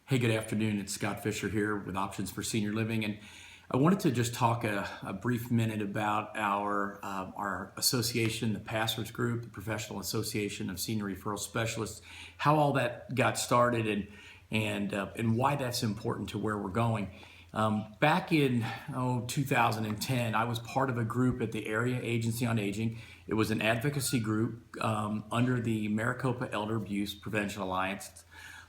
Hey, good afternoon. It's Scott Fisher here with Options for Senior Living, and I wanted to just talk a brief minute about our association, the Passers Group, the Professional Association of Senior Referral Specialists, how all that got started, and why that's important to where we're going. Back in 2010, I was part of a group at the Area Agency on Aging. It was an advocacy group under the Maricopa Elder Abuse Prevention Alliance.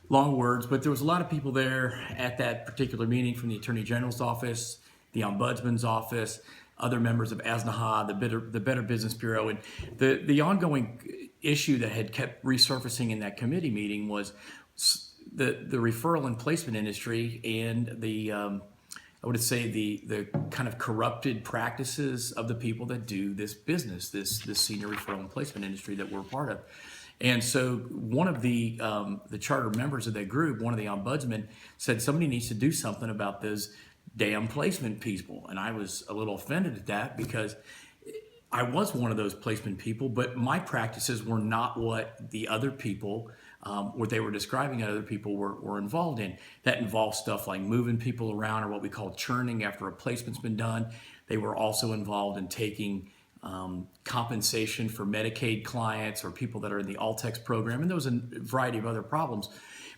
Long words, but there was a lot of people there at that particular meeting from the Attorney General's office, the Ombudsman's office, other members of ASNHA, the Better Business Bureau, and the ongoing issue that had kept resurfacing in that committee meeting was the referral and placement industry and I would say the kind of corrupted practices of the people that do this business, this senior referral and placement industry that we're part of. And so one of the charter members of that group, one of the ombudsmen, said somebody needs to do something about those damn placement people. And I was a little offended at that because I was one of those placement people, but my practices were not what the other people, what they were describing other people were involved in. That involved stuff like moving people around, or what we call churning after a placement's been done. They were also involved in taking compensation for Medicaid clients or people that are in the Altex program, and there was a variety of other problems.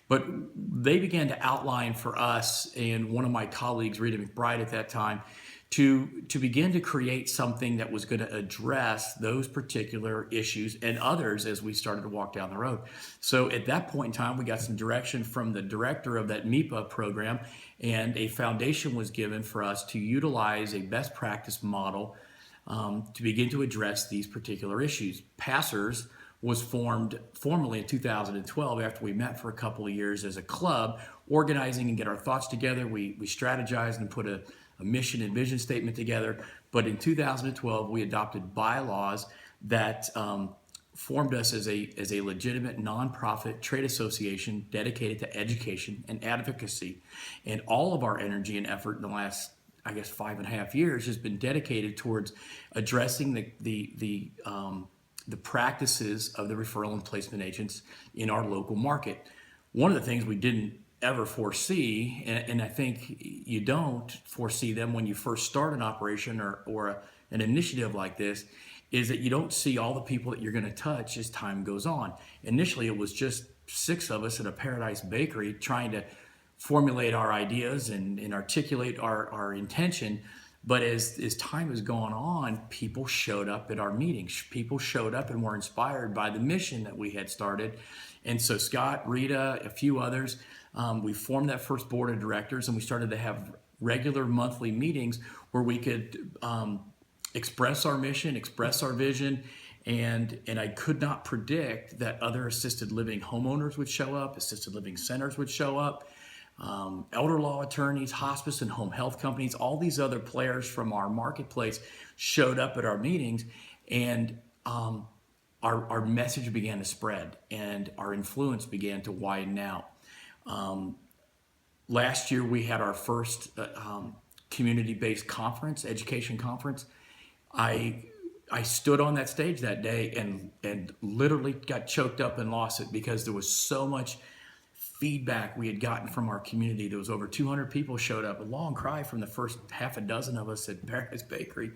But they began to outline for us and one of my colleagues, Rita McBride at that time, to begin to create something that was going to address those particular issues and others as we started to walk down the road. So at that point in time, we got some direction from the director of that MEPA program, and a foundation was given for us to utilize a best practice model to begin to address these particular issues. Passers was formed formally in 2012 after we met for a couple of years as a club, organizing and get our thoughts together. We strategized and put a mission and vision statement together. But in 2012, we adopted bylaws that formed us as a legitimate nonprofit trade association dedicated to education and advocacy. And all of our energy and effort in the last 5.5 years has been dedicated towards addressing the practices of the referral and placement agents in our local market. One of the things we didn't ever foresee, and I think you don't foresee them when you first start an operation or an initiative like this, is that you don't see all the people that you're going to touch as time goes on. Initially, it was just 6 of us at a Paradise Bakery trying to formulate our ideas and articulate our intention. But as time has gone on, people showed up at our meetings. People showed up and were inspired by the mission that we had started. And so Scott, Rita, a few others, we formed that first board of directors, and we started to have regular monthly meetings where we could express our mission, express our vision. And I could not predict that other assisted living homeowners would show up, assisted living centers would show up, elder law attorneys, hospice and home health companies, all these other players from our marketplace showed up at our meetings, and our message began to spread and our influence began to widen out. Last year we had our first community-based conference, education conference. I stood on that stage that day and literally got choked up and lost it because there was so much feedback we had gotten from our community. There was over 200 people showed up, a long cry from the first half a dozen of us at Paradise Bakery,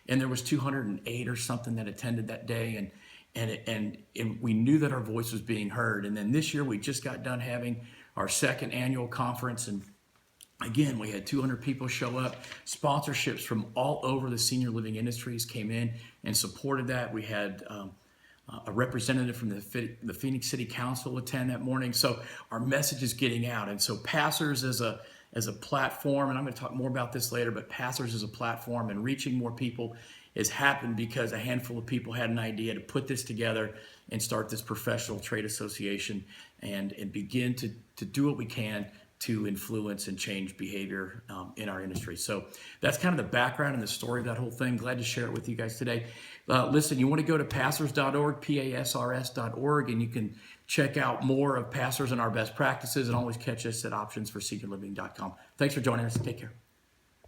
and there was 208 or something that attended that day, and we knew that our voice was being heard. And then this year we just got done having our second annual conference, and again we had 200 people show up. Sponsorships from all over the senior living industries came in and supported that. We had a representative from the Phoenix City Council attend that morning. So our message is getting out. And so Passers as a platform, and I'm going to talk more about this later, but Passers as a platform and reaching more people has happened because a handful of people had an idea to put this together and start this professional trade association and begin to do what we can to influence and change behavior in our industry. So that's kind of the background and the story of that whole thing. Glad to share it with you guys today. Listen, you want to go to passers.org, PASRS.org, and you can check out more of Passers and our best practices, and always catch us at optionsforseniorliving.com. Thanks for joining us. Take care.